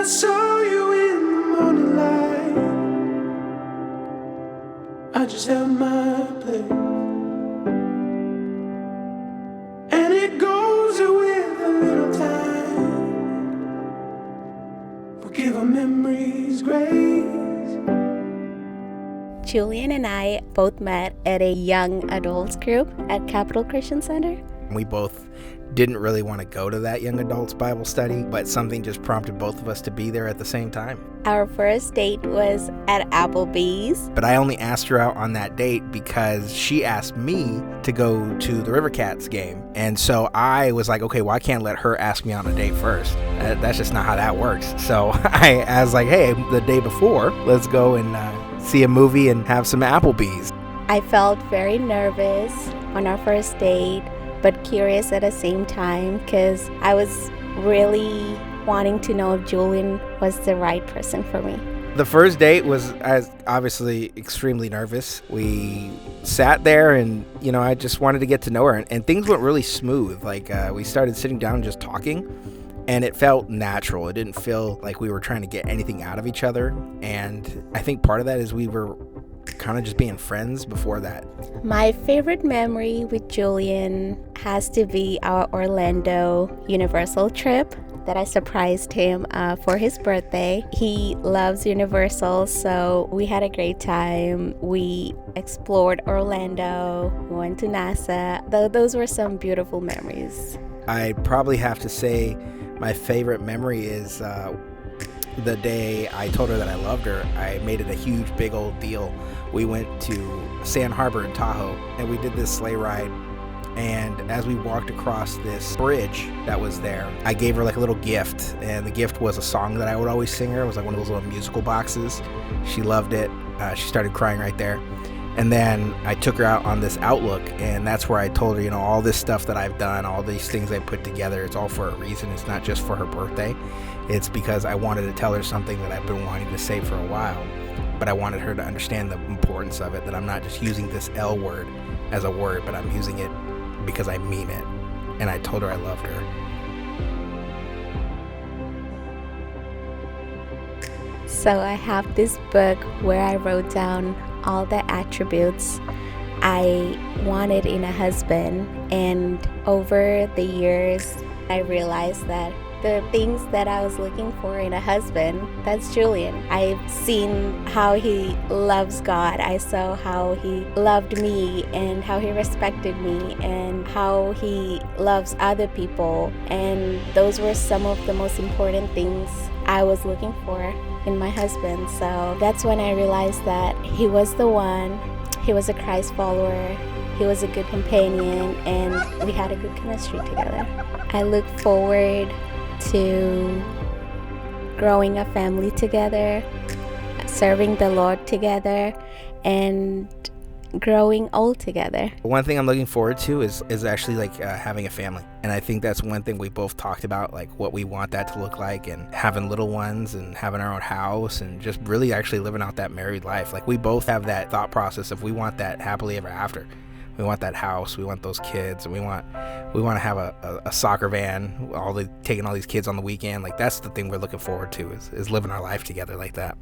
saw you in the morning light. I just held my place, and it goes with a little time. We'll give our memories grace. Julian and I both met at a young adults group at Capital Christian Center. We both didn't really want to go to that young adults Bible study, but something just prompted both of us to be there at the same time. Our first date was at Applebee's. But I only asked her out on that date because she asked me to go to the River Cats game. And so I was like, okay, well, I can't let her ask me on a date first. That's just not how that works. So I was like, hey, the day before, let's go and see a movie and have some Applebee's. I felt very nervous on our first date, but curious at the same time because I was really wanting to know if Julian was the right person for me. The first date was obviously extremely nervous. We sat there and, I just wanted to get to know her. And things went really smooth. Like we started sitting down and just talking. And it felt natural. It didn't feel like we were trying to get anything out of each other. And I think part of that is we were kind of just being friends before that. My favorite memory with Julian has to be our Orlando Universal trip that I surprised him for his birthday. He loves Universal, so we had a great time. We explored Orlando, went to NASA. Those were some beautiful memories. I probably have to say my favorite memory is the day I told her that I loved her. I made it a huge, big old deal. We went to Sand Harbor in Tahoe, and we did this sleigh ride. And as we walked across this bridge that was there, I gave her like a little gift. And the gift was a song that I would always sing her. It was like one of those little musical boxes. She loved it. She started crying right there. And then I took her out on this Outlook, and that's where I told her, all this stuff that I've done, all these things I put together, it's all for a reason. It's not just for her birthday. It's because I wanted to tell her something that I've been wanting to say for a while. But I wanted her to understand the importance of it, that I'm not just using this L word as a word, but I'm using it because I mean it. And I told her I loved her. So I have this book where I wrote down all the attributes I wanted in a husband, and over the years I realized that the things that I was looking for in a husband, that's Julian. I've seen how he loves God. I saw how he loved me and how he respected me and how he loves other people, and those were some of the most important things I was looking for in my husband. So that's when I realized that he was the one. He was a Christ follower. He was a good companion, and we had a good chemistry together. I look forward to growing a family together, serving the Lord together, and growing old together. One thing I'm looking forward to is actually like having a family. And I think that's one thing we both talked about, like what we want that to look like, and having little ones and having our own house and just really actually living out that married life. Like we both have that thought process of we want that happily ever after. We want that house, we want those kids, and we want to have a soccer van, taking all these kids on the weekend. Like that's the thing we're looking forward to is living our life together like that.